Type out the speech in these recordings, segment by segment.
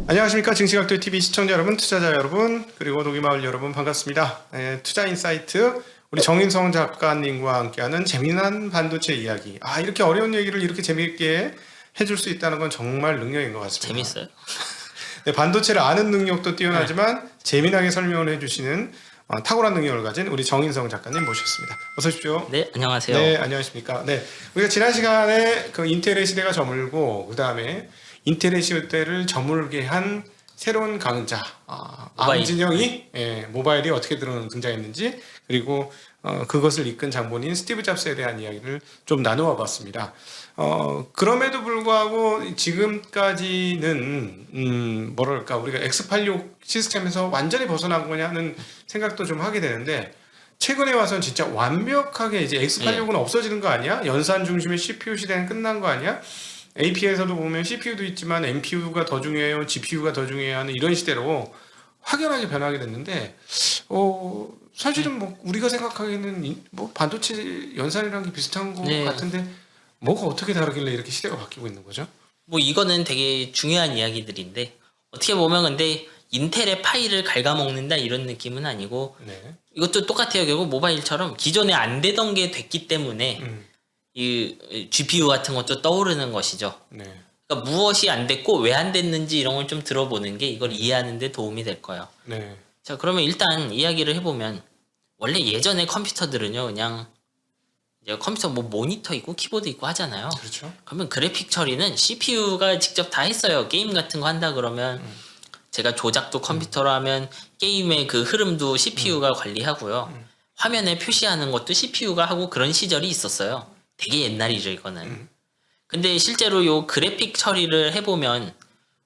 안녕하십니까. 증시각도 TV 시청자 여러분, 투자자 여러분, 그리고 녹이마을 여러분 반갑습니다. 투자인사이트 우리 정인성 작가님과 함께하는 재미난 반도체 이야기. 이렇게 어려운 얘기를 이렇게 재미있게 해줄 수 있다는 건 정말 능력인 것 같습니다. 재밌어요? 네, 반도체를 아는 능력도 뛰어나지만 재미나게 설명을 해주시는 탁월한 능력을 가진 우리 정인성 작가님 모셨습니다. 어서 오십시오. 네, 안녕하세요. 네, 안녕하십니까. 네, 우리가 지난 시간에 그 인텔의 시대가 저물고 그 다음에 인텔의 시대를 저물게 한 새로운 강자 모바일. 암진영이 모바일이 어떻게 등장했는지 그리고 그것을 이끈 장본인 스티브 잡스에 대한 이야기를 좀 나누어 봤습니다. 그럼에도 불구하고 지금까지는 뭐랄까 우리가 X86 시스템에서 완전히 벗어난 거냐 하는 생각도 좀 하게 되는데 최근에 와서는 진짜 완벽하게 이제 X86은 없어지는 거 아니야? 연산 중심의 CPU 시대는 끝난 거 아니야? AP에서도 보면 CPU도 있지만 NPU가 더 중요해요, GPU가 더 중요해요 하는 이런 시대로 확연하게 변하게 됐는데 사실은 뭐 우리가 생각하기에는 뭐 반도체 연산이랑 게 비슷한 거 네. 같은데 뭐가 어떻게 다르길래 이렇게 시대가 바뀌고 있는 거죠? 뭐 이거는 되게 중요한 이야기들인데 어떻게 보면 근데 인텔의 파일을 갉아먹는다 이런 느낌은 아니고 네. 이것도 똑같아요. 결국 모바일처럼 기존에 안 되던 게 됐기 때문에 이 GPU 같은 것도 떠오르는 것이죠. 네. 그러니까 무엇이 안 됐고 왜 안 됐는지 이런 걸 좀 들어보는 게 이걸 이해하는 데 도움이 될 거예요. 네. 자, 그러면 일단 이야기를 해보면 원래 예전에 컴퓨터들은요 그냥 이제 컴퓨터 뭐 모니터 있고 키보드 있고 하잖아요. 그렇죠. 그러면 그래픽 처리는 CPU가 직접 다 했어요. 게임 같은 거 한다 그러면 제가 조작도 컴퓨터로 하면 게임의 그 흐름도 CPU가 관리하고요. 화면에 표시하는 것도 CPU가 하고 그런 시절이 있었어요. 되게 옛날이죠 이거는. 근데 실제로 요 그래픽 처리를 해보면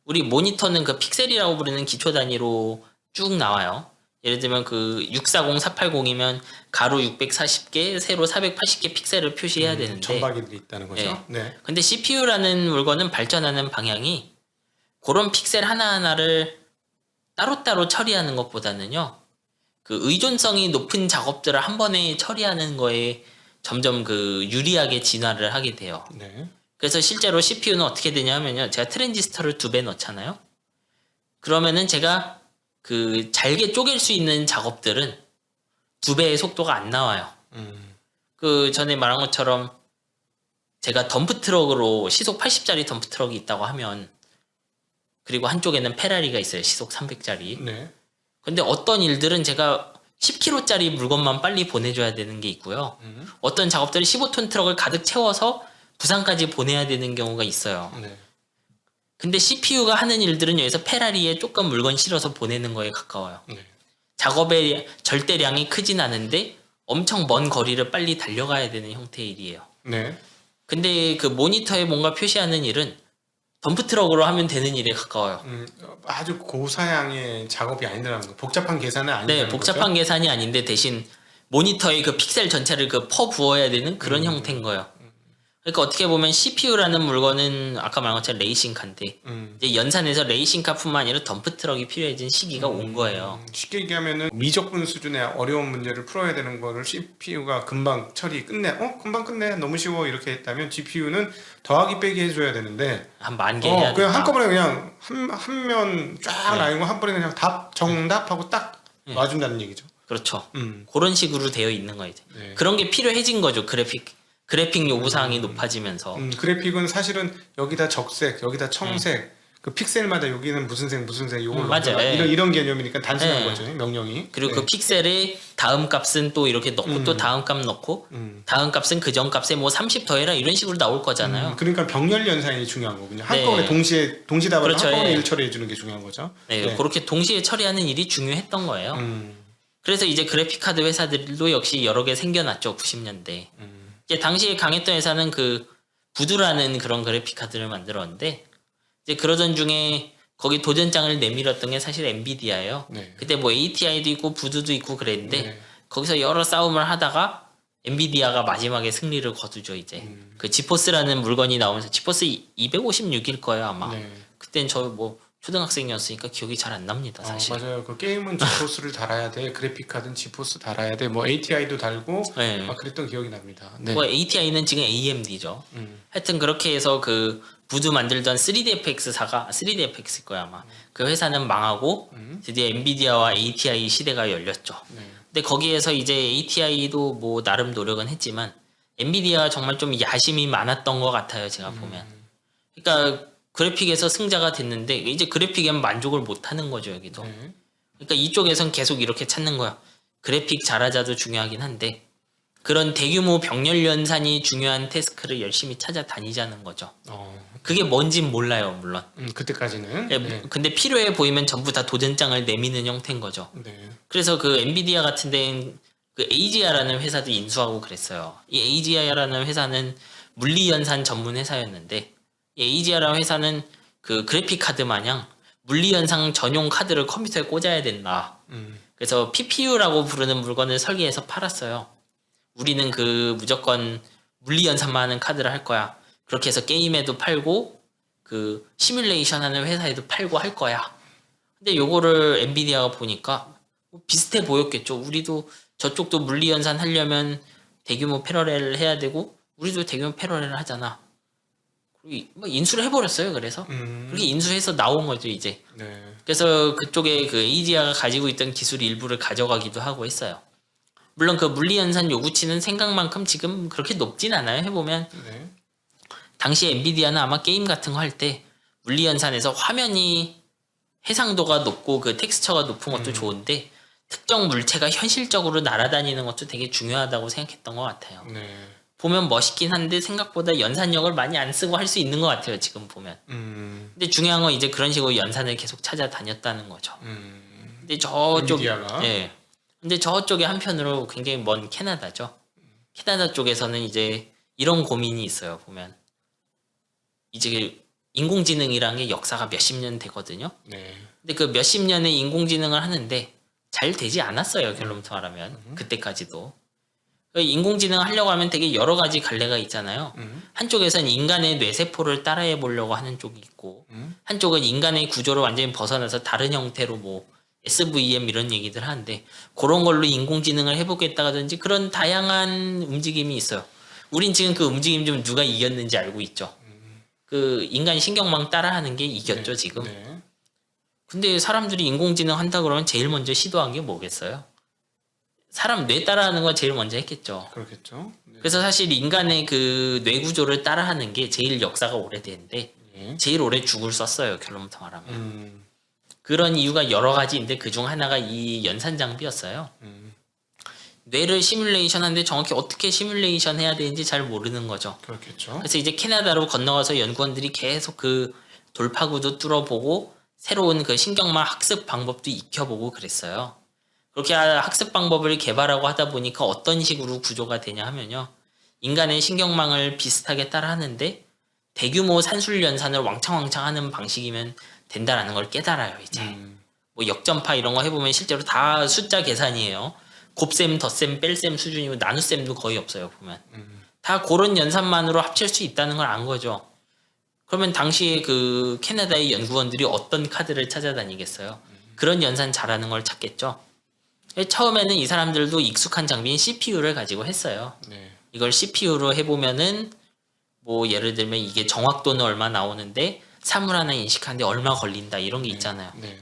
우리 모니터는 그 픽셀이라고 부르는 기초 단위로 쭉 나와요. 예를 들면 그 640, 480이면 가로 640개, 세로 480개 픽셀을 표시해야 되는데 전박이들이 있다는 거죠. 네. 근데 CPU라는 물건은 발전하는 방향이 그런 픽셀 하나하나를 따로따로 처리하는 것보다는요. 그 의존성이 높은 작업들을 한 번에 처리하는 거에 점점 그 유리하게 진화를 하게 돼요. 네. 그래서 실제로 CPU는 어떻게 되냐면요. 제가 트랜지스터를 2배 넣잖아요. 그러면은 제가 그 잘게 쪼갤 수 있는 작업들은 2배의 속도가 안 나와요. 그 전에 말한 것처럼 제가 덤프트럭으로 시속 80짜리 덤프트럭이 있다고 하면 그리고 한쪽에는 페라리가 있어요. 시속 300짜리. 네. 근데 어떤 일들은 제가 10kg짜리 물건만 빨리 보내줘야 되는 게 있고요. 어떤 작업들은 15톤 트럭을 가득 채워서 부산까지 보내야 되는 경우가 있어요. 네. 근데 CPU가 하는 일들은 여기서 페라리에 조금 물건 실어서 보내는 거에 가까워요. 네. 작업의 절대량이 크진 않은데 엄청 먼 거리를 빨리 달려가야 되는 형태의 일이에요. 네. 근데 그 모니터에 뭔가 표시하는 일은 덤프트럭으로 하면 되는 일에 가까워요. 아주 고사양의 작업이 아니라는 거. 복잡한 계산은 아니라는 네, 복잡한 거죠? 계산이 아닌데 대신 모니터의 그 픽셀 전체를 그 퍼 부어야 되는 그런 형태인 거예요. 그러니까 어떻게 보면 CPU라는 물건은 아까 말한 것처럼 레이싱카인데 이제 연산에서 레이싱카뿐만 아니라 덤프트럭이 필요해진 시기가 온 거예요. 쉽게 얘기하면은 미적분 수준의 어려운 문제를 풀어야 되는 거를 CPU가 금방 처리 끝내. 금방 끝내. 너무 쉬워. 이렇게 했다면 GPU는 더하기 빼기 해줘야 되는데 한 10,000개 해야 그냥 된다. 한꺼번에 그냥 한 면 쫙 네. 나뉘고 한 번에 그냥 답 정답하고 딱 놔준다는 얘기죠. 그렇죠. 음. 그런 식으로 되어 있는 거예요. 네. 그런 게 필요해진 거죠. 그래픽 요구사항이 높아지면서. 그래픽은 사실은 여기다 적색, 여기다 청색, 그 픽셀마다 여기는 무슨 색, 무슨 색, 요걸 맞아요. 넣어라. 네. 이런 개념이니까 단순한 네. 거죠, 명령이. 그리고 네. 그 픽셀에 다음 값은 또 이렇게 넣고 또 다음 값 넣고 다음 값은 그 전 값에 뭐 30 더해라 이런 식으로 나올 거잖아요. 그러니까 병렬 연산이 중요한 거군요. 네. 한꺼번에 동시다발로 그렇죠. 한꺼번에 예. 일 처리해 주는 게 중요한 거죠. 네, 그렇게 동시에 처리하는 일이 중요했던 거예요. 그래서 이제 그래픽 카드 회사들도 역시 여러 개 생겨났죠. 90년대. 이제 당시에 강했던 회사는 그 부두라는 그런 그래픽 카드를 만들었는데 이제 그러던 중에 거기 도전장을 내밀었던 게 사실 엔비디아예요. 네. 그때 뭐 ATI도 있고 부두도 있고 그랬는데 네. 거기서 여러 싸움을 하다가 엔비디아가 마지막에 승리를 거두죠. 이제 그 지포스라는 물건이 나오면서 지포스 256일 거예요 아마. 네. 그땐 저 뭐 초등학생이었으니까 기억이 잘 안 납니다, 사실. 맞아요. 그 게임은 지포스를 달아야 돼. 그래픽 카드는 지포스 달아야 돼. 뭐 ATI도 달고 네. 막 그랬던 기억이 납니다. 네. 뭐 ATI는 지금 AMD죠. 음. 하여튼 그렇게 해서 그 부두 만들던 3DFX사가 3DFX일 거야 아마. 그 회사는 망하고 드디어 엔비디아와 ATI 시대가 열렸죠. 네. 근데 거기에서 이제 ATI도 뭐 나름 노력은 했지만 엔비디아가 정말 좀 야심이 많았던 것 같아요, 제가 보면. 그러니까 그래픽에서 승자가 됐는데 이제 그래픽에만 만족을 못 하는 거죠, 여기도. 네. 그러니까 이쪽에선 계속 이렇게 찾는 거야. 그래픽 잘하자도 중요하긴 한데 그런 대규모 병렬 연산이 중요한 태스크를 열심히 찾아다니자는 거죠. 그게 뭔진 몰라요, 물론. 그때까지는. 예, 네. 근데 필요해 보이면 전부 다 도전장을 내미는 형태인 거죠. 네. 그래서 그 엔비디아 같은 데는 그 AGI라는 회사도 인수하고 그랬어요. 이 AGI라는 회사는 물리 연산 전문 회사였는데 이 AGI라는 회사는 그 그래픽 카드 마냥 물리 연산 전용 카드를 컴퓨터에 꽂아야 된다. 그래서 PPU라고 부르는 물건을 설계해서 팔았어요. 우리는 그 무조건 물리 연산만 하는 카드를 할 거야. 그렇게 해서 게임에도 팔고 그 시뮬레이션 하는 회사에도 팔고 할 거야. 근데 요거를 엔비디아가 보니까 뭐 비슷해 보였겠죠. 우리도 저쪽도 물리 연산 하려면 대규모 패러렐을 해야 되고 우리도 대규모 패러렐을 하잖아. 그리고 뭐 인수를 해버렸어요. 그래서 그렇게 인수해서 나온 거죠 이제. 네. 그래서 그쪽에 그 AGI가 가지고 있던 기술 일부를 가져가기도 하고 했어요. 물론 그 물리 연산 요구치는 생각만큼 지금 그렇게 높진 않아요. 해보면 네. 당시 엔비디아는 아마 게임 같은 거 할 때 물리 연산에서 화면이 해상도가 높고 그 텍스처가 높은 것도 좋은데 특정 물체가 현실적으로 날아다니는 것도 되게 중요하다고 생각했던 것 같아요. 네. 보면 멋있긴 한데 생각보다 연산력을 많이 안 쓰고 할 수 있는 것 같아요. 지금 보면. 근데 중요한 건 이제 그런 식으로 연산을 계속 찾아다녔다는 거죠. 근데 저쪽, 엔비디아가? 예. 근데 저쪽에 한편으로 굉장히 먼 캐나다죠. 캐나다 쪽에서는 이제 이런 고민이 있어요. 보면 이제 인공지능이란 게 역사가 몇십 년 되거든요. 네. 근데 그 몇십 년의 인공지능을 하는데 잘 되지 않았어요. 결론부터 말하면 그때까지도. 인공지능 하려고 하면 되게 여러 가지 갈래가 있잖아요. 한쪽에서는 인간의 뇌세포를 따라해 보려고 하는 쪽이 있고 한쪽은 인간의 구조를 완전히 벗어나서 다른 형태로 뭐 SVM 이런 얘기들 하는데 그런 걸로 인공지능을 해보겠다든지 그런 다양한 움직임이 있어요. 우린 지금 그 움직임 좀 누가 이겼는지 알고 있죠. 그 인간 신경망 따라하는 게 이겼죠 네. 지금. 네. 근데 사람들이 인공지능 한다 그러면 제일 먼저 시도한 게 뭐겠어요? 사람 뇌 따라하는 건 제일 먼저 했겠죠. 그렇겠죠. 네. 그래서 사실 인간의 그 뇌 구조를 따라하는 게 제일 역사가 오래되는데 네. 제일 오래 죽을 썼어요. 결론부터 말하면. 음. 그런 이유가 여러 가지인데 그중 하나가 이 연산 장비였어요. 뇌를 시뮬레이션 하는데 정확히 어떻게 시뮬레이션 해야 되는지 잘 모르는 거죠. 그렇겠죠. 그래서 이제 캐나다로 건너가서 연구원들이 계속 그 돌파구도 뚫어보고 새로운 그 신경망 학습 방법도 익혀보고 그랬어요. 그렇게 학습 방법을 개발하고 하다 보니까 어떤 식으로 구조가 되냐 하면요. 인간의 신경망을 비슷하게 따라하는데 대규모 산술 연산을 왕창왕창 하는 방식이면 된다라는 걸 깨달아요, 이제. 뭐 역전파 이런 거 해보면 실제로 다 숫자 계산이에요. 곱셈, 덧셈, 뺄셈 수준이고 나눗셈도 거의 없어요, 보면. 다 그런 연산만으로 합칠 수 있다는 걸 안 거죠. 그러면 당시에 그 캐나다의 연구원들이 어떤 카드를 찾아다니겠어요? 그런 연산 잘하는 걸 찾겠죠. 처음에는 이 사람들도 익숙한 장비인 CPU를 가지고 했어요. 네. 이걸 CPU로 해보면은 뭐 예를 들면 이게 정확도는 얼마 나오는데 사물 하나 인식하는데 얼마 걸린다 이런 게 있잖아요. 네.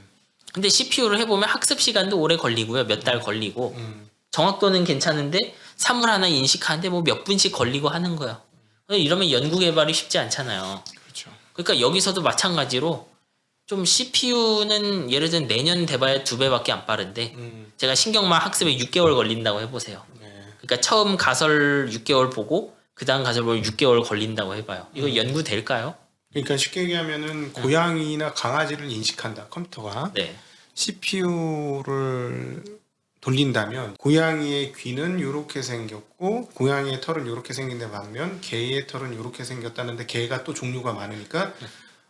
근데 CPU를 해보면 학습 시간도 오래 걸리고요. 몇 달 걸리고 정확도는 괜찮은데 사물 하나 인식하는데 뭐 몇 분씩 걸리고 하는 거예요. 이러면 연구 개발이 쉽지 않잖아요. 그렇죠. 그러니까 여기서도 마찬가지로 좀 CPU는 예를 들면 내년 돼봐야 2배밖에 안 빠른데 제가 신경망 학습에 6개월 걸린다고 해보세요. 네. 그러니까 처음 가설 6개월 보고 그 다음 가설 보고 6개월 걸린다고 해봐요. 이거 연구 될까요? 그러니까 쉽게 얘기하면은 고양이나 강아지를 인식한다 컴퓨터가. 네. CPU를 돌린다면 고양이의 귀는 이렇게 생겼고 고양이의 털은 이렇게 생긴데 반면 개의 털은 이렇게 생겼다는데 개가 또 종류가 많으니까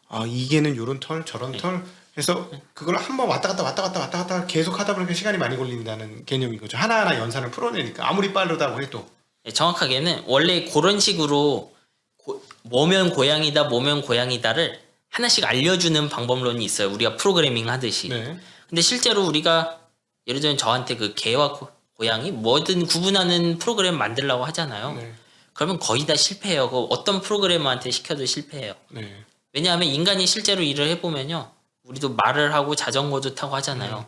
아 이게는 이런 털 저런 털 해서 그걸 한번 왔다 갔다 계속 하다 보니까 시간이 많이 걸린다는 개념인 거죠. 하나하나 연산을 풀어내니까 아무리 빠르다고 해도. 네, 정확하게는 원래 그런 식으로 뭐면 고양이다 뭐면 고양이다를 하나씩 알려주는 방법론이 있어요. 우리가 프로그래밍 하듯이. 네. 근데 실제로 우리가 예를 들면 저한테 그 개와 고양이 뭐든 구분하는 프로그램 만들라고 하잖아요. 네. 그러면 거의 다 실패해요. 그 어떤 프로그래머한테 시켜도 실패해요. 네. 왜냐하면 인간이 실제로 일을 해보면요. 우리도 말을 하고 자전거도 타고 하잖아요.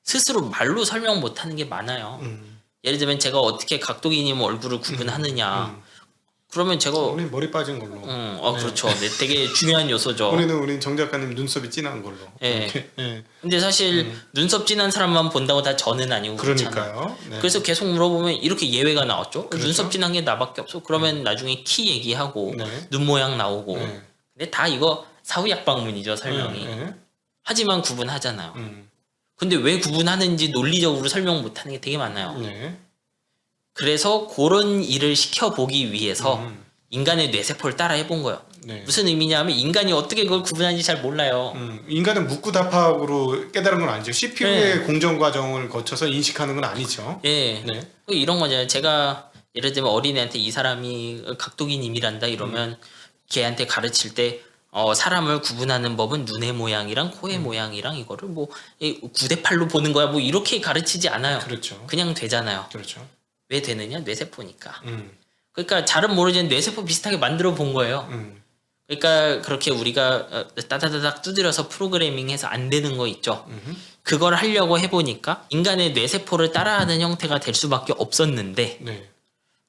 스스로 말로 설명 못하는 게 많아요. 예를 들면 제가 어떻게 각도기님 얼굴을 구분하느냐. 그러면 제가 우리 머리 빠진 걸로. 네. 그렇죠. 네, 되게 중요한 요소죠. 우리 정 작가님 눈썹이 진한 걸로. 예. 이렇게. 네. 근데 사실 눈썹 진한 사람만 본다고 다 저는 아니고 그렇잖아요. 그러니까요. 네. 그래서 계속 물어보면 이렇게 예외가 나왔죠. 그렇죠. 눈썹 진한 게 나밖에 없어. 그러면 나중에 키 얘기하고 네. 눈 모양 나오고. 네. 근데 다 이거 사후약방문이죠, 설명이. 네. 하지만 구분하잖아요. 근데 왜 구분하는지 논리적으로 설명 못하는 게 되게 많아요. 네. 그래서 그런 일을 시켜보기 위해서 인간의 뇌세포를 따라 해본 거예요. 네. 무슨 의미냐면 인간이 어떻게 그걸 구분하는지 잘 몰라요. 인간은 묵구답하고 깨달은 건 아니죠. CPU의 네. 공정 과정을 거쳐서 인식하는 건 아니죠. 예. 네. 이런 거잖아요. 제가 예를 들면 어린애한테 이 사람이 각도기님이란다 이러면 걔한테 가르칠 때 사람을 구분하는 법은 눈의 모양이랑 코의 모양이랑 이거를 뭐 9대8로 보는 거야 뭐 이렇게 가르치지 않아요. 그렇죠. 그냥 되잖아요. 그렇죠. 왜 되느냐? 뇌세포니까. 음. 그러니까 잘은 모르지만 뇌세포 비슷하게 만들어 본 거예요. 그러니까 그렇게 우리가 따다다닥 두드려서 프로그래밍해서 안 되는 거 있죠. 그걸 하려고 해보니까 인간의 뇌세포를 따라하는 형태가 될 수밖에 없었는데 네.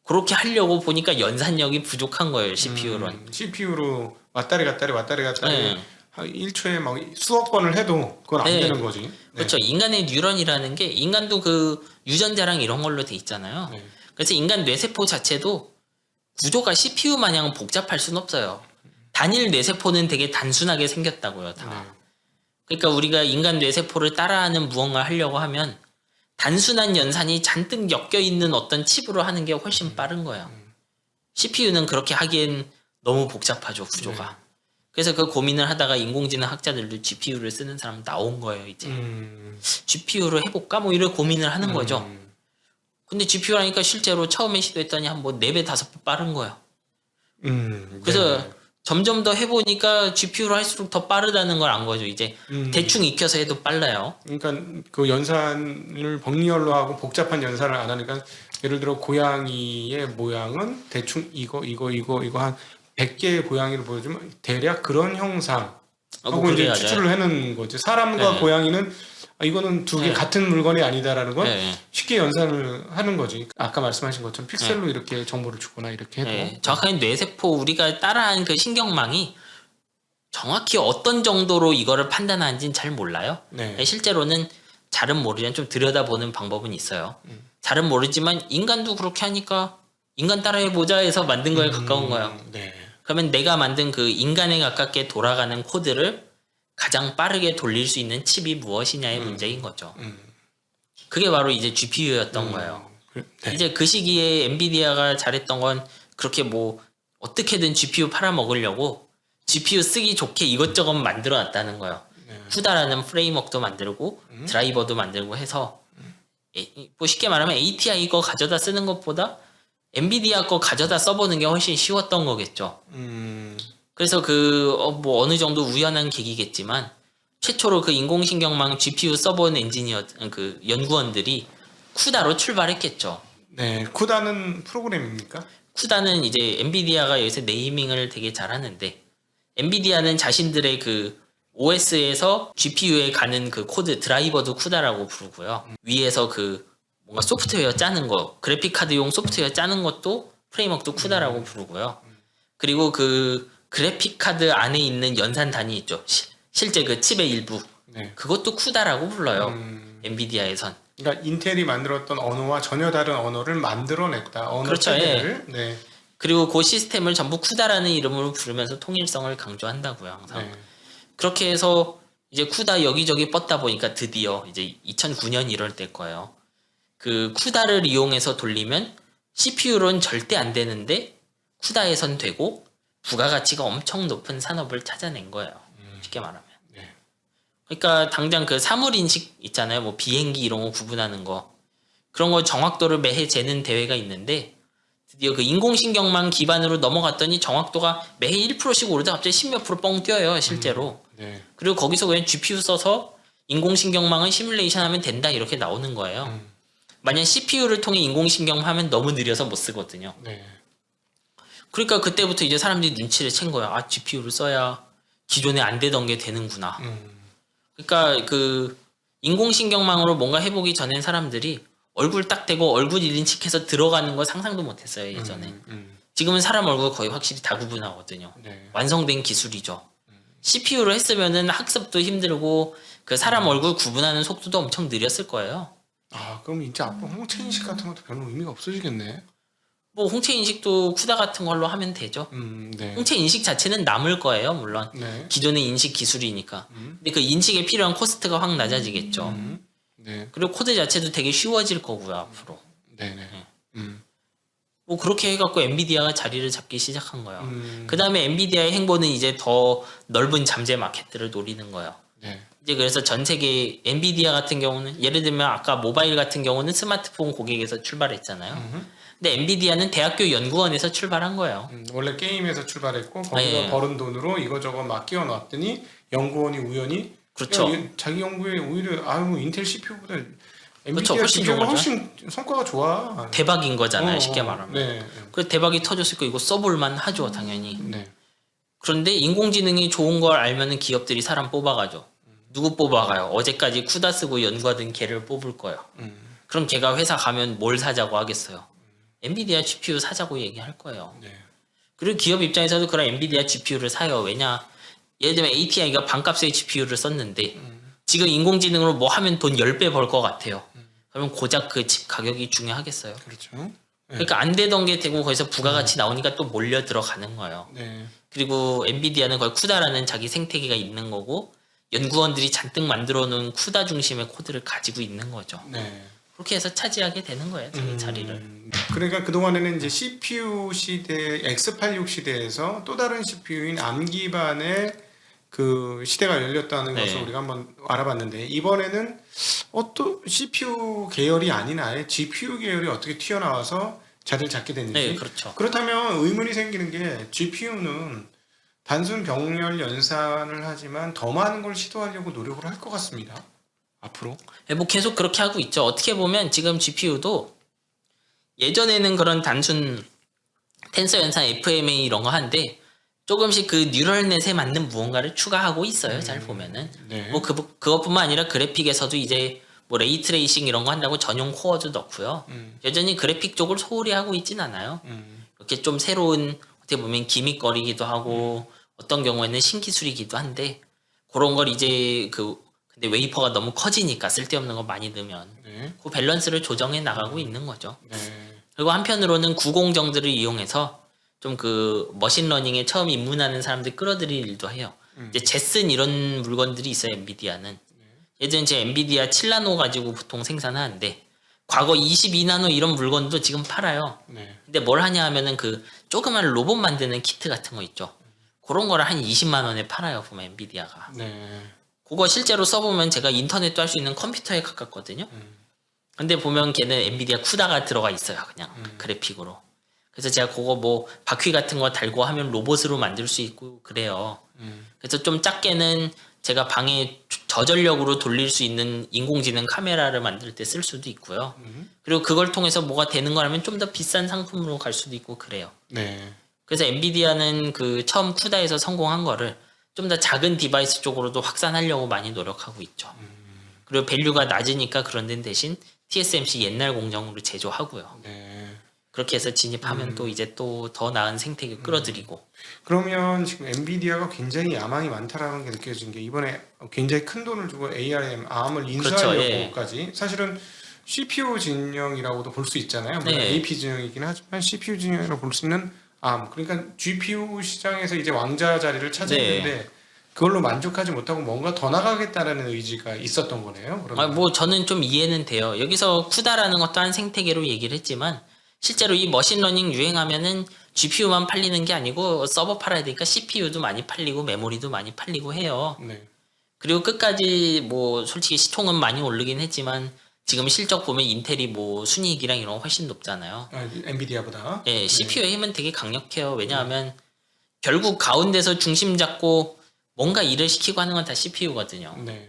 그렇게 하려고 보니까 연산력이 부족한 거예요. CPU로는. CPU로 왔다리 갔다리 네. 한 1초에 막 수억 번을 해도 그건 안 네. 되는 거지. 네. 그렇죠. 인간의 뉴런이라는 게 인간도 그 유전자랑 이런 걸로 돼 있잖아요. 네. 그래서 인간 뇌세포 자체도 구조가 CPU 마냥 복잡할 순 없어요. 단일 뇌세포는 되게 단순하게 생겼다고요, 다. 네. 그러니까 우리가 인간 뇌세포를 따라하는 무언가 하려고 하면 단순한 연산이 잔뜩 엮여 있는 어떤 칩으로 하는 게 훨씬 빠른 거예요. CPU는 그렇게 하기엔 너무 복잡하죠, 구조가. 그래서 그 고민을 하다가 인공지능 학자들도 GPU를 쓰는 사람 나온 거예요, 이제. GPU를 해볼까? 뭐 이런 고민을 하는 거죠. 근데 GPU라니까 실제로 처음에 시도했더니 한 뭐 4배, 5배 빠른 거예요. 그래서 네. 점점 더 해보니까 GPU로 할수록 더 빠르다는 걸 안 거죠. 이제 대충 익혀서 해도 빨라요. 그러니까 그 연산을 벙리얼로 하고 복잡한 연산을 안 하니까 예를 들어 고양이의 모양은 대충 이거 한 100개의 고양이를 보여주면 대략 그런 형상 하고 뭐 이제 그래야죠. 추출을 해놓는 거지. 사람과 네. 고양이는 이거는 두 개 네. 같은 물건이 아니다라는 건 네. 쉽게 연산을 하는 거지. 아까 말씀하신 것처럼 픽셀로 이렇게 정보를 주거나 이렇게 해도 네, 정확하게 뇌세포 우리가 따라한 그 신경망이 정확히 어떤 정도로 이거를 판단하는지는 잘 몰라요. 네. 실제로는 잘은 모르지만 좀 들여다보는 방법은 있어요. 잘은 모르지만 인간도 그렇게 하니까 인간 따라해보자 해서 만든 거에 가까운 거예요. 네. 그러면 내가 만든 그 인간에 가깝게 돌아가는 코드를 가장 빠르게 돌릴 수 있는 칩이 무엇이냐의 문제인 거죠. 그게 바로 이제 GPU였던 거예요. 네. 이제 그 시기에 엔비디아가 잘했던 건 그렇게 뭐 어떻게든 GPU 팔아먹으려고 GPU 쓰기 좋게 이것저것 만들어 놨다는 거예요. 후다라는 프레임워크도 만들고 드라이버도 만들고 해서 뭐 쉽게 말하면 ATI 거 가져다 쓰는 것보다 엔비디아 거 가져다 써보는 게 훨씬 쉬웠던 거겠죠. 그래서 뭐 어느 정도 우연한 계기겠지만 최초로 그 인공신경망 GPU 써본 그 연구원들이 쿠다로 출발했겠죠. 네. 쿠다는 프로그램입니까? 쿠다는 이제 엔비디아가 여기서 네이밍을 되게 잘하는데 엔비디아는 자신들의 그 OS에서 GPU에 가는 그 코드 드라이버도 쿠다라고 부르고요. 위에서 그 뭔가 소프트웨어 짜는 거, 그래픽 카드용 소프트웨어 짜는 것도 프레임워크도 쿠다라고 부르고요. 그리고 그 그래픽 카드 안에 있는 연산 단위 있죠. 실제 그 칩의 일부. 네. 그것도 쿠다라고 불러요. 엔비디아에선. 그러니까 인텔이 만들었던 언어와 전혀 다른 언어를 만들어냈다. 언어 그렇죠, 체계를. 네. 그리고 그 시스템을 전부 쿠다라는 이름으로 부르면서 통일성을 강조한다고요. 항상. 네. 그렇게 해서 이제 쿠다 여기저기 뻗다 보니까 드디어 이제 2009년 이럴 때 거예요. 그 쿠다를 이용해서 돌리면 CPU로는 절대 안 되는데 쿠다에선 되고 부가가치가 엄청 높은 산업을 찾아낸 거예요. 쉽게 말하면. 네. 그러니까 당장 그 사물인식 있잖아요. 뭐 비행기 이런 거 구분하는 거. 그런 거 정확도를 매해 재는 대회가 있는데 드디어 그 인공신경망 기반으로 넘어갔더니 정확도가 매일 1%씩 오르다 갑자기 10몇 프로 뻥 뛰어요 실제로. 네. 그리고 거기서 그냥 GPU 써서 인공신경망은 시뮬레이션 하면 된다 이렇게 나오는 거예요. 만약 CPU를 통해 인공신경 하면 너무 느려서 못 쓰거든요. 네. 그러니까 그때부터 이제 사람들이 눈치를 챈 거야. 아, GPU를 써야 기존에 안 되던 게 되는구나. 그러니까 그 인공신경망으로 뭔가 해보기 전엔 사람들이 얼굴 딱 대고 얼굴 1인칭 해서 들어가는 거 상상도 못했어요 예전에. 지금은 사람 얼굴 거의 확실히 다 구분하거든요. 네. 완성된 기술이죠. CPU로 했으면은 학습도 힘들고 그 사람 얼굴 구분하는 속도도 엄청 느렸을 거예요. 아, 그럼 이제 앞으로 홍채 인식 같은 것도 별로 의미가 없어지겠네. 뭐 홍채 인식도 쿠다 같은 걸로 하면 되죠. 네. 홍채 인식 자체는 남을 거예요, 물론. 네. 기존의 인식 기술이니까. 근데 그 인식에 필요한 코스트가 확 낮아지겠죠. 네. 그리고 코드 자체도 되게 쉬워질 거고요, 앞으로. 네네. 뭐 그렇게 해갖고 엔비디아가 자리를 잡기 시작한 거예요. 그 다음에 엔비디아의 행보는 이제 더 넓은 잠재 마켓들을 노리는 거예요. 네. 이제 그래서 전 세계 엔비디아 같은 경우는 예를 들면 아까 모바일 같은 경우는 스마트폰 고객에서 출발했잖아요. 근데 엔비디아는 대학교 연구원에서 출발한 거예요. 원래 게임에서 출발했고 거기서 네. 벌은 돈으로 이거저거 막 끼워놨더니 연구원이 우연히 그렇죠. 야, 자기 연구에 오히려 아유 인텔 CPU보다 그렇죠. 엔비디아 훨씬 GPU가 좋은 거죠. 훨씬 성과가 좋아. 대박인 거잖아요, 쉽게 말하면. 네. 그래서 대박이 터졌을 거 이거 써볼만 하죠, 당연히. 네. 그런데 인공지능이 좋은 걸 알면은 기업들이 사람 뽑아가죠. 누구 뽑아가요? 어제까지 쿠다 쓰고 연구하던 걔를 뽑을 거예요. 그럼 걔가 회사 가면 뭘 사자고 하겠어요? 엔비디아 GPU 사자고 얘기할 거예요. 네. 그리고 기업 입장에서도 그런 엔비디아 GPU를 사요. 왜냐? 예를 들면 ATI가 반값의 GPU를 썼는데 지금 인공지능으로 뭐 하면 돈 10배 벌 것 같아요. 그러면 고작 그 집 가격이 중요하겠어요. 그렇죠. 네. 그러니까 안 되던 게 되고 거기서 부가가치 나오니까 또 몰려 들어가는 거예요. 네. 그리고 엔비디아는 거의 쿠다라는 자기 생태계가 있는 거고 연구원들이 잔뜩 만들어 놓은 쿠다 중심의 코드를 가지고 있는 거죠. 네. 그렇게 해서 차지하게 되는 거예요, 자기 자리를. 그러니까 그동안에는 이제 CPU 시대, X86 시대에서 또 다른 CPU인 ARM 기반의 그 시대가 열렸다는 네. 것을 우리가 한번 알아봤는데 이번에는 또 CPU 계열이 아닌 아예 GPU 계열이 어떻게 튀어나와서 자리를 잡게 됐는지. 네, 그렇죠. 그렇다면 의문이 생기는 게 GPU는 단순 병렬 연산을 하지만 더 많은 걸 시도하려고 노력을 할 것 같습니다. 앞으로. 네, 뭐 계속 그렇게 하고 있죠. 어떻게 보면 지금 GPU도 예전에는 그런 단순 텐서 연산 FMA 이런 거 하는데 조금씩 그 뉴럴넷에 맞는 무언가를 추가하고 있어요. 잘 보면은. 네. 뭐 그것뿐만 아니라 그래픽에서도 이제 뭐 레이트레이싱 이런 거 한다고 전용 코어도 넣고요. 여전히 그래픽 쪽을 소홀히 하고 있진 않아요. 이렇게 좀 새로운 어떻게 보면 기믹거리기도 하고 어떤 경우에는 신기술이기도 한데 그런 걸 이제 근데 웨이퍼가 너무 커지니까 쓸데없는 거 많이 넣으면 네. 그 밸런스를 조정해 나가고 있는 거죠. 네. 그리고 한편으로는 구공정들을 이용해서 좀 그 머신러닝에 처음 입문하는 사람들 끌어들일 일도 해요. 이제 제슨 이런 물건들이 있어요. 엔비디아는. 예전에 제 엔비디아 7나노 가지고 보통 생산하는데 과거 22나노 이런 물건도 지금 팔아요. 네. 근데 뭘 하냐 하면은 그 조그만 로봇 만드는 키트 같은 거 있죠. 그런 거를 한 20만 원에 팔아요. 보면 엔비디아가. 네. 그거 실제로 써보면 제가 인터넷도 할 수 있는 컴퓨터에 가깝거든요. 근데 보면 걔는 엔비디아 쿠다가 들어가 있어요. 그냥 그래픽으로. 그래서 제가 그거 뭐 바퀴 같은 거 달고 하면 로봇으로 만들 수 있고 그래요. 그래서 좀 작게는 제가 방에 저전력으로 돌릴 수 있는 인공지능 카메라를 만들 때 쓸 수도 있고요. 그리고 그걸 통해서 뭐가 되는 거라면 좀 더 비싼 상품으로 갈 수도 있고 그래요. 네. 그래서 엔비디아는 그 처음 쿠다에서 성공한 거를 좀 더 작은 디바이스 쪽으로도 확산하려고 많이 노력하고 있죠. 그리고 밸류가 낮으니까 그런 데는 대신 TSMC 옛날 공정으로 제조하고요. 네. 그렇게 해서 진입하면 또 이제 또 더 나은 생태계 끌어들이고. 그러면 지금 엔비디아가 굉장히 야망이 많다라는 게 느껴진 게 이번에 굉장히 큰 돈을 주고 ARM을 인수하려고까지 사실은 CPU 진영이라고도 볼 수 있잖아요. 물론 네. AP 진영이긴 하지만 CPU 진영이라고 볼 수 있는 ARM. 그러니까 GPU 시장에서 이제 왕자 자리를 차지했는데 그걸로 만족하지 못하고 뭔가 더 나가겠다라는 의지가 있었던 거네요. 그러면. 뭐 저는 좀 이해는 돼요. 여기서 쿠다라는 것도 한 생태계로 얘기를 했지만 실제로 이 머신러닝 유행하면은 GPU만 팔리는 게 아니고 서버 팔아야 되니까 CPU도 많이 팔리고 메모리도 많이 팔리고 해요. 네. 그리고 끝까지 뭐 솔직히 시총은 많이 오르긴 했지만 지금 실적 보면 인텔이 뭐 순이익이랑 이런 거 훨씬 높잖아요. 엔비디아보다. 예, CPU의 힘은 되게 강력해요. 왜냐하면 결국 가운데서 중심 잡고 뭔가 일을 시키고 하는 건 다 CPU거든요. 네.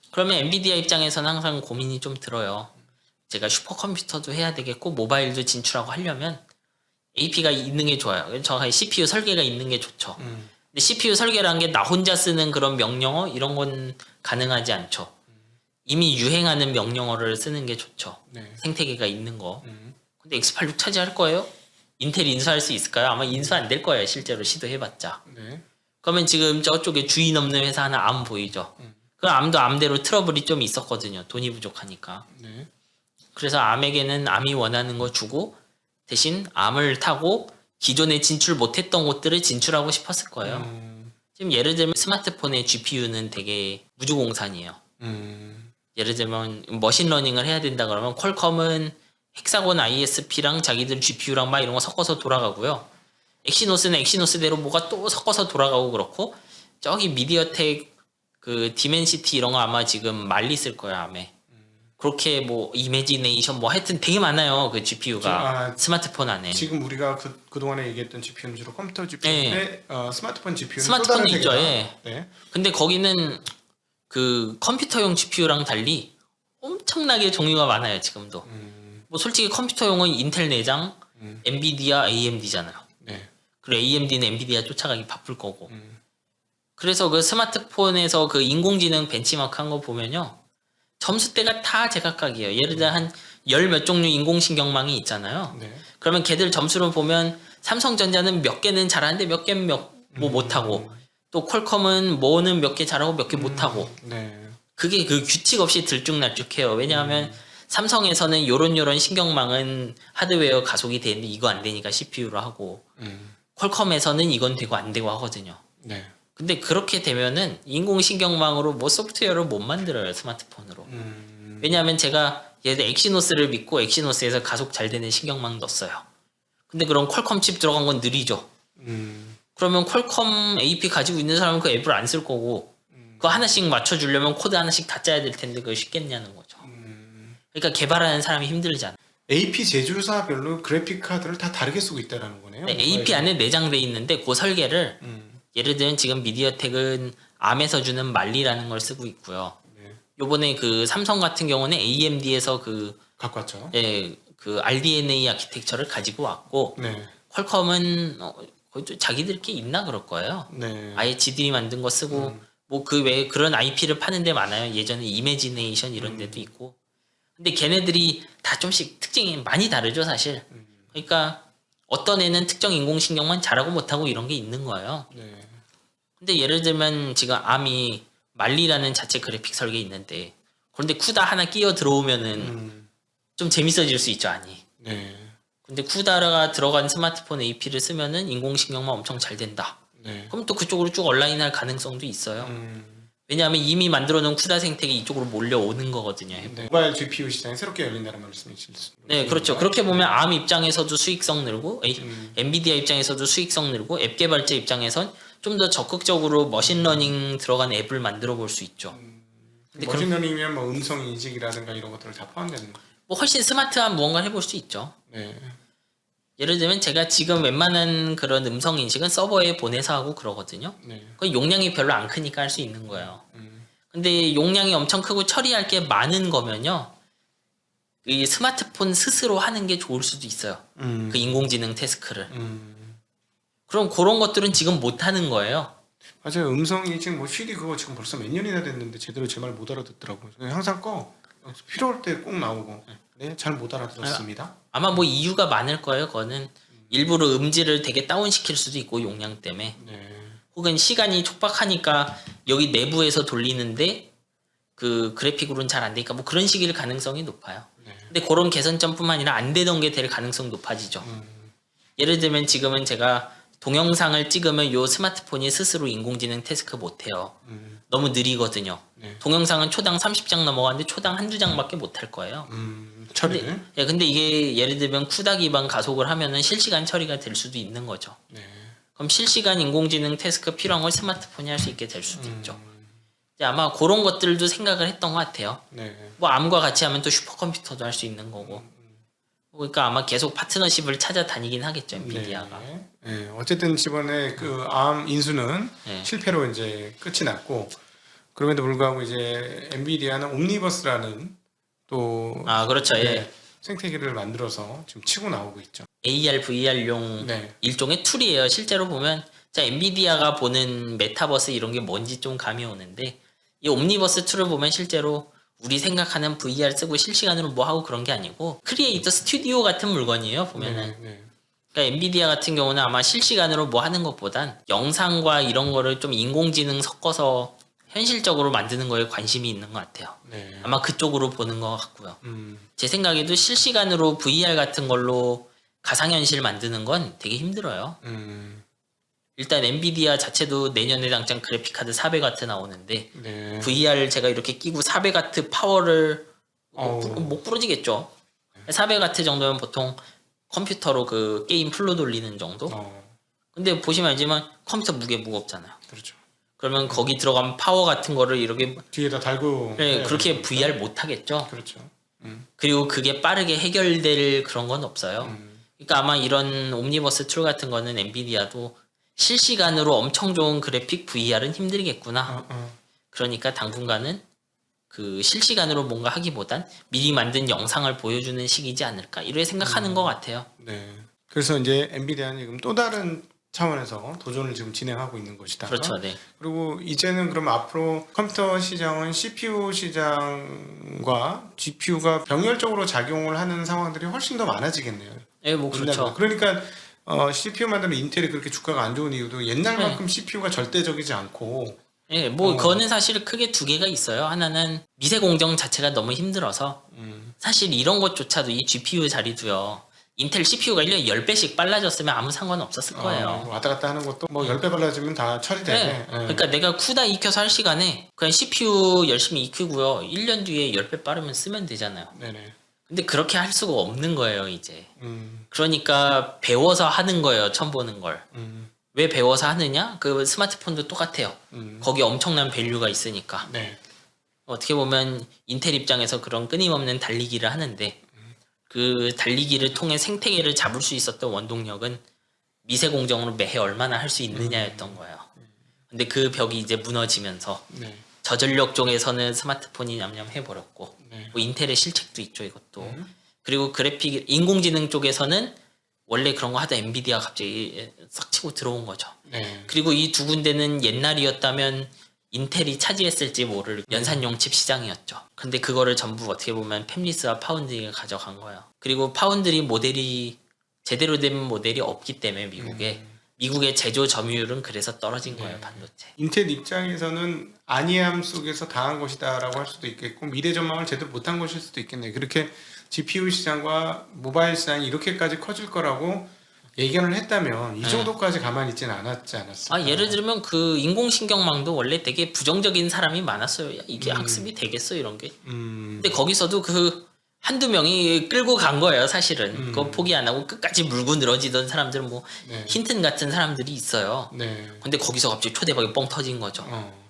그러면 엔비디아 입장에서는 항상 고민이 좀 들어요. 제가 슈퍼컴퓨터도 해야 되겠고 모바일도 진출하고 하려면 AP가 있는 게 좋아요. 정확하게 CPU 설계가 있는 게 좋죠. 근데 CPU 설계라는 게 나 혼자 쓰는 그런 명령어 이런 건 가능하지 않죠. 이미 유행하는 명령어를 쓰는 게 좋죠. 네. 생태계가 있는 거. 근데 X86 차지할 거예요? 인텔 인수할 수 있을까요? 아마 인수 안 될 거예요. 실제로 시도해봤자. 네. 그러면 지금 저쪽에 주인 없는 회사 하나 암 보이죠? 그 암도 암대로 트러블이 좀 있었거든요. 돈이 부족하니까. 네. 그래서 암에게는 암이 원하는 거 주고 대신 암을 타고 기존에 진출 못했던 곳들을 진출하고 싶었을 거예요. 지금 예를 들면 스마트폰의 GPU는 되게 무주공산이에요. 예를 들면 머신러닝을 해야 된다 그러면 퀄컴은 헥사곤 ISP랑 자기들 GPU랑 막 이런 거 섞어서 돌아가고요. 엑시노스는 엑시노스대로 뭐가 또 섞어서 돌아가고 그렇고 저기 미디어텍 그 디멘시티 이런 거 아마 지금 말리 쓸 거예요. 아마 그렇게 뭐 이매지네이션 뭐 하여튼 되게 많아요. 그 GPU가 스마트폰 안에. 지금 우리가 그동안에 얘기했던 GPU는 주로 컴퓨터 GPU인데 스마트폰 GPU는 또 스마트폰이 다른 있죠. 세계다. 예. 네. 근데 거기는 그 컴퓨터용 GPU랑 달리 엄청나게 종류가 많아요. 지금도. 뭐 솔직히 컴퓨터용은 인텔 내장, 엔비디아, AMD잖아요. 네. 그리고 AMD는 엔비디아 쫓아가기 바쁠 거고. 그래서 그 스마트폰에서 그 인공지능 벤치마크 한 거 보면요. 점수대가 다 제각각이에요. 예를 들어 한 열 몇 종류 인공신경망이 있잖아요. 네. 그러면 걔들 점수를 보면 삼성전자는 몇 개는 잘하는데 몇 개는 뭐 못하고 또 퀄컴은 뭐는 몇 개 잘하고 몇 개 못하고 네. 그게 그 규칙 없이 들쭉날쭉해요. 왜냐하면 삼성에서는 요런 신경망은 하드웨어 가속이 되는데 이거 안 되니까 CPU로 하고 퀄컴에서는 이건 되고 안 되고 하거든요. 네. 근데 그렇게 되면은 인공신경망으로 뭐 소프트웨어를 못 만들어요. 스마트폰으로. 왜냐하면 제가 예를 들어 엑시노스를 믿고 엑시노스에서 가속 잘 되는 신경망 넣었어요. 근데 그럼 퀄컴 칩 들어간 건 느리죠. 그러면 퀄컴 AP 가지고 있는 사람은 그 앱을 안 쓸 거고 그거 하나씩 맞춰주려면 코드 하나씩 다 짜야 될 텐데 그걸 쉽겠냐는 거죠. 그러니까 개발하는 사람이 힘들잖아. AP 제조사별로 그래픽 카드를 다 다르게 쓰고 있다라는 거네요. 네, AP 안에 내장돼 있는데 그 설계를 예를 들면 지금 미디어텍은 암에서 주는 말리라는 걸 쓰고 있고요. 네. 요번에 그 삼성 같은 경우는 AMD에서 그 갖고 왔죠. 예, 그 RDNA 아키텍처를 가지고 왔고 네. 퀄컴은 거의 또 자기들끼리 있나 그럴 거예요. 네. 아예 지들이 만든 거 쓰고 뭐 그 외에 그런 IP를 파는 데 많아요. 예전에 이매지네이션 이런 데도 있고. 근데 걔네들이 다 좀씩 특징이 많이 다르죠, 사실. 그러니까 어떤 애는 특정 인공신경만 잘하고 못하고 이런 게 있는 거예요. 네. 근데 예를 들면 지금 암이 말리라는 자체 그래픽 설계 있는데 그런데 쿠다 하나 끼어 들어오면은 좀 재밌어질 수 있죠, 아니. 네. 근데 쿠다가 들어간 스마트폰 AP를 쓰면은 인공신경만 엄청 잘 된다. 네. 그럼 또 그쪽으로 쭉 온라인할 가능성도 있어요. 왜냐하면 이미 만들어 놓은 쿠다 생태계 이쪽으로 몰려오는 거거든요. 네. 모바일 GPU 시장이 새롭게 열린다는 말씀이시죠? 네, 그렇죠. 그렇게 보면 암 입장에서도 수익성 늘고, 엔비디아 입장에서도 수익성 늘고, 앱 개발자 입장에선 좀 더 적극적으로 머신러닝 들어간 앱을 만들어 볼 수 있죠. 근데 머신러닝이면 뭐 음성 인식이라든가 이런 것들을 다 포함되는 거. 뭐 훨씬 스마트한 무언가를 해볼 수 있죠. 네. 예를 들면 제가 지금 웬만한 그런 음성 인식은 서버에 보내서 하고 그러거든요. 네. 그 용량이 별로 안 크니까 할 수 있는 거예요. 근데 용량이 엄청 크고 처리할 게 많은 거면요. 이 스마트폰 스스로 하는 게 좋을 수도 있어요. 그 인공지능 태스크를. 그럼 그런 것들은 지금 못 하는 거예요. 맞아요. 음성 인식 뭐 CD 그거 지금 벌써 몇 년이나 됐는데 제대로 제 말 못 알아듣더라고요. 항상 필요할 때 꼭 나오고. 네, 잘 못 알아들었습니다. 아마 뭐 이유가 많을 거예요. 그거는 일부러 음질을 되게 다운시킬 수도 있고 용량 때문에. 네. 혹은 시간이 촉박하니까 여기 내부에서 돌리는데 그 그래픽으로는 잘 안 되니까 뭐 그런 식일 가능성이 높아요. 네. 근데 그런 개선점뿐만 아니라 안 되던 게 될 가능성 높아지죠. 예를 들면 지금은 제가 동영상을 찍으면 요 스마트폰이 스스로 인공지능 태스크 못해요. 너무 느리거든요. 네. 동영상은 초당 30장 넘어가는데 초당 한두 장밖에 못 할 거예요. 처리를? 근데 이게 예를 들면 쿠다 기반 가속을 하면은 실시간 처리가 될 수도 있는 거죠. 네. 그럼 실시간 인공지능 태스크 필요한 걸 스마트폰이 할 수 있게 될 수도 있죠. 이제 아마 그런 것들도 생각을 했던 것 같아요. 네. 뭐 암과 같이 하면 또 슈퍼컴퓨터도 할 수 있는 거고. 그러니까 아마 계속 파트너십을 찾아다니긴 하겠죠, 엔비디아가. 네. 네. 어쨌든 이번에 그 암 인수는 네. 실패로 이제 끝이 났고 그럼에도 불구하고 이제 엔비디아는 옴니버스라는 또 아, 그렇죠. 네, 예. 생태계를 만들어서 지금 치고 나오고 있죠. AR, VR용 네. 일종의 툴이에요. 실제로 보면 자, 엔비디아가 보는 메타버스 이런 게 뭔지 좀 감이 오는데 이 옴니버스 툴을 보면 실제로 우리 생각하는 VR 쓰고 실시간으로 뭐 하고 그런 게 아니고 크리에이터 스튜디오 같은 물건이에요. 보면은. 네. 그러니까 엔비디아 같은 경우는 아마 실시간으로 뭐 하는 것보단 영상과 이런 거를 좀 인공지능 섞어서 현실적으로 만드는 거에 관심이 있는 것 같아요. 네. 아마 그쪽으로 보는 것 같고요. 음. 제 생각에도 실시간으로 VR 같은 걸로 가상현실 만드는 건 되게 힘들어요. 일단 엔비디아 자체도 내년에 당장 그래픽카드 400W 나오는데 네. VR 제가 이렇게 끼고 400W 파워를 어우. 못 부러지겠죠. 400W 정도면 보통 컴퓨터로 그 게임 풀로 돌리는 정도? 근데 보시면 알지만 컴퓨터 무게 무겁잖아요. 그렇죠. 그러면 거기 들어가면 파워 같은 거를 이렇게 뒤에다 달고 네, 해야 그렇게 되니까. VR 못 하겠죠. 그렇죠. 그리고 그게 빠르게 해결될 그런 건 없어요. 그러니까 아마 이런 옴니버스 툴 같은 거는 엔비디아도 실시간으로 엄청 좋은 그래픽 VR은 힘들겠구나. 그러니까 당분간은 그 실시간으로 뭔가 하기보단 미리 만든 영상을 보여주는 시기지 않을까 이렇게 생각하는 것 같아요. 네. 그래서 이제 엔비디아는 지금 또 다른 차원에서 도전을 지금 진행하고 있는 것이다. 그렇죠, 네. 그리고 이제는 그럼 앞으로 컴퓨터 시장은 CPU 시장과 GPU가 병렬적으로 작용을 하는 상황들이 훨씬 더 많아지겠네요. 네, 뭐 그렇죠. 그러니까 CPU 만드는 인텔이 그렇게 주가가 안 좋은 이유도 옛날만큼 CPU가 절대적이지 않고 예, 뭐 그거는 사실 크게 두 개가 있어요. 하나는 미세 공정 자체가 너무 힘들어서 사실 이런 것조차도 이 GPU 자리도요. 인텔 CPU가 1년에 10배씩 빨라졌으면 아무 상관 없었을 거예요. 왔다 갔다 하는 것도 뭐 10배 빨라지면 다 처리되네. 네. 그러니까 내가 쿠다 익혀서 할 시간에 그냥 CPU 열심히 익히고요. 1년 뒤에 10배 빠르면 쓰면 되잖아요. 네네. 근데 그렇게 할 수가 없는 거예요, 이제. 음. 그러니까 배워서 하는 거예요, 처음 보는 걸. 음. 왜 배워서 하느냐? 그 스마트폰도 똑같아요. 음. 거기 엄청난 밸류가 있으니까. 네. 어떻게 보면 인텔 입장에서 그런 끊임없는 달리기를 하는데 그 달리기를 통해 생태계를 잡을 수 있었던 원동력은 미세 공정으로 매해 얼마나 할 수 있느냐였던 거예요. 근데 그 벽이 이제 무너지면서 네. 저전력 쪽에서는 스마트폰이 냠냠 해버렸고 네. 뭐 인텔의 실책도 있죠, 이것도. 그리고 그래픽 인공지능 쪽에서는 원래 그런 거 하다 엔비디아 갑자기 싹 치고 들어온 거죠. 네. 그리고 이 두 군데는 옛날이었다면 인텔이 차지했을지 모를 연산용 칩 시장이었죠. 근데 그거를 전부 어떻게 보면 팹리스와 파운드리가 가져간 거예요. 그리고 파운드리 모델이 제대로 된 모델이 없기 때문에 미국의 제조 점유율은 그래서 떨어진 거예요, 반도체. 인텔 입장에서는 안이함 속에서 당한 것이다라고 할 수도 있겠고 미래 전망을 제대로 못한 것일 수도 있겠네요. 그렇게 GPU 시장과 모바일 시장이 이렇게까지 커질 거라고 예견을 했다면 이 정도까지 가만히 있지는 않았지 않았을까. 아, 예를 들면 그 인공신경망도 원래 되게 부정적인 사람이 많았어요. 야, 이게 학습이 되겠어 이런 게. 근데 거기서도 그 한두 명이 끌고 간 거예요, 사실은. 그거 포기 안 하고 끝까지 물고 늘어지던 사람들은 뭐 네. 힌튼 같은 사람들이 있어요. 네. 근데 거기서 갑자기 초대박이 뻥 터진 거죠. 어.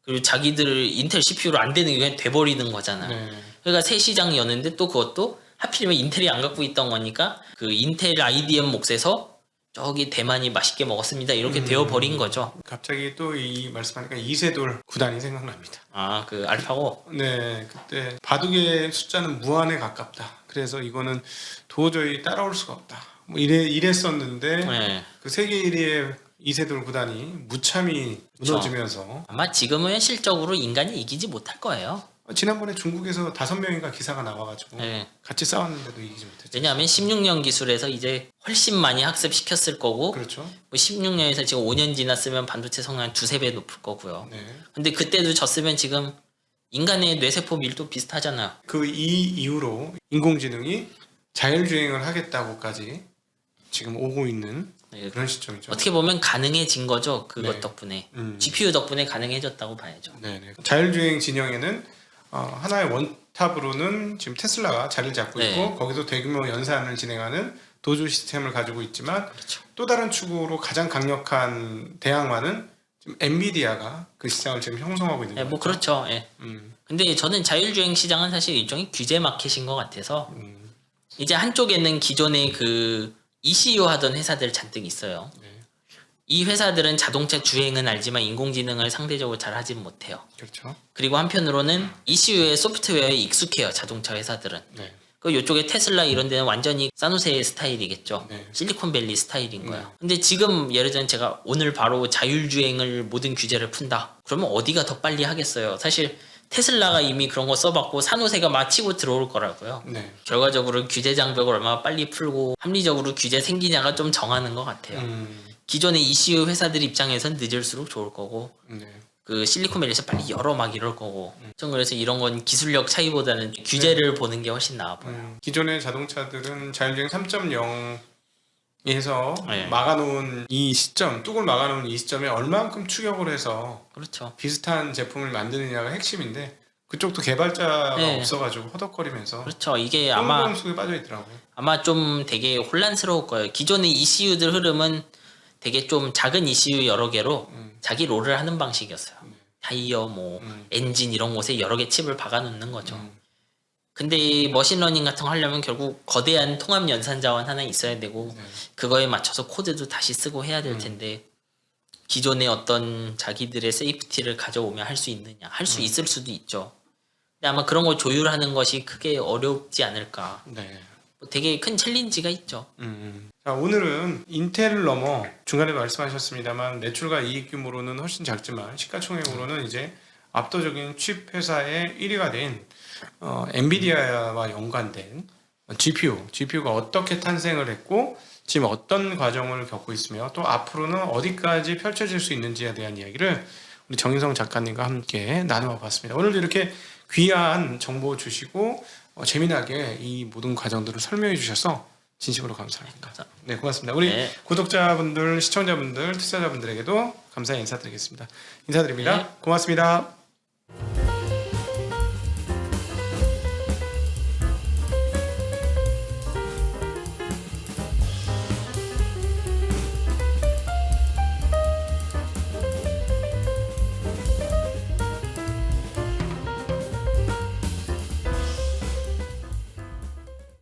그리고 자기들 인텔 CPU로 안 되는 게 그냥 돼버리는 거잖아요. 네. 그러니까 새 시장이 였는데 또 그것도 하필이면 인텔이 안 갖고 있던 거니까 그 인텔 IDM 몫에서 저기 대만이 맛있게 먹었습니다. 이렇게 되어버린 거죠. 갑자기 또 이 말씀하니까 이세돌 구단이 생각납니다. 아, 그 알파고? 네, 그때 바둑의 숫자는 무한에 가깝다. 그래서 이거는 도저히 따라올 수가 없다. 뭐 이랬었는데 네. 그 세계 1위의 이세돌 구단이 무참히 무너지면서 아마 지금은 현실적으로 인간이 이기지 못할 거예요. 지난번에 중국에서 5명인가 기사가 나와가지고 네. 같이 싸웠는데도 이기지 못했죠. 왜냐하면 16년 기술에서 이제 훨씬 많이 학습시켰을 거고 그렇죠. 뭐 16년에서 지금 5년 지났으면 반도체 성능 2~3배 높을 거고요. 네. 근데 그때도 졌으면 지금 인간의 뇌세포 밀도 비슷하잖아요. 그 이후로 인공지능이 자율주행을 하겠다고까지 지금 오고 있는 네. 그런 시점이죠. 어떻게 보면 가능해진 거죠. 그것 네. 덕분에. 음. GPU 덕분에 가능해졌다고 봐야죠. 네네. 자율주행 진영에는 하나의 원탑으로는 지금 테슬라가 자리를 잡고 네. 있고 거기서 대규모 연산을 진행하는 도주 시스템을 가지고 있지만 그렇죠. 또 다른 축으로 가장 강력한 대항마는 지금 엔비디아가 그 시장을 지금 형성하고 있는 예, 거죠. 뭐 그렇죠. 예. 근데 저는 자율주행 시장은 사실 일종의 규제 마켓인 것 같아서 이제 한쪽에는 기존의 그 ECU 하던 회사들 잔뜩 있어요. 네. 이 회사들은 자동차 주행은 알지만 인공지능을 상대적으로 잘 하진 못해요. 그렇죠. 그리고 한편으로는 ECU의 소프트웨어에 익숙해요. 자동차 회사들은. 네. 그 요쪽에 테슬라 이런 데는 완전히 사노세 스타일이겠죠. 네. 실리콘밸리 스타일인 거예요. 근데 지금 예를 들면 제가 오늘 바로 자율주행을 모든 규제를 푼다. 그러면 어디가 더 빨리 하겠어요. 사실 테슬라가 이미 그런 거 써봤고 사노세가 막 치고 들어올 거라고요. 네. 결과적으로 규제 장벽을 얼마나 빨리 풀고 합리적으로 규제 생기냐가 좀 정하는 것 같아요. 기존의 ECU 회사들 입장에선 늦을수록 좋을 거고 네. 그 실리콘밸리에서 빨리 열어 막 이럴 거고 좀 그래서 이런 건 기술력 차이보다는 규제를 보는 게 훨씬 나아 보여요. 기존의 자동차들은 자율주행 3.0에서 네. 막아놓은 이 시점, 뚝을 막아놓은 이 시점에 얼마만큼 추격을 해서 그렇죠. 비슷한 제품을 만드느냐가 핵심인데 그쪽도 개발자가 네. 없어가지고 허덕거리면서 그렇죠. 이게 뽕뽕 속에 빠져 있더라고요. 아마 좀 되게 혼란스러울 거예요. 기존의 ECU들 흐름은 되게 좀 작은 ECU 여러 개로 자기 롤을 하는 방식이었어요. 타이어, 뭐 엔진 이런 곳에 여러 개 칩을 박아놓는 거죠. 근데 이 머신러닝 같은 거 하려면 결국 거대한 통합 연산 자원 하나 있어야 되고 그거에 맞춰서 코드도 다시 쓰고 해야 될 텐데 기존의 어떤 자기들의 세이프티를 가져오면 할 수 있느냐? 할 수 있을 수도 있죠. 근데 아마 그런 걸 조율하는 것이 크게 어렵지 않을까. 네. 되게 큰 챌린지가 있죠. 자, 오늘은 인텔을 넘어 중간에 말씀하셨습니다만 매출과 이익 규모로는 훨씬 작지만 시가총액으로는 이제 압도적인 칩 회사의 1위가 된 엔비디아와 연관된 GPU가 어떻게 탄생을 했고 지금 어떤 과정을 겪고 있으며 또 앞으로는 어디까지 펼쳐질 수 있는지에 대한 이야기를 우리 정인성 작가님과 함께 나누어 봤습니다. 오늘도 이렇게 귀한 정보 주시고 재미나게 이 모든 과정들을 설명해 주셔서 진심으로 감사합니다. 네, 고맙습니다. 우리 네. 구독자분들, 시청자분들, 투자자분들에게도 감사의 인사드리겠습니다. 인사드립니다. 네. 고맙습니다.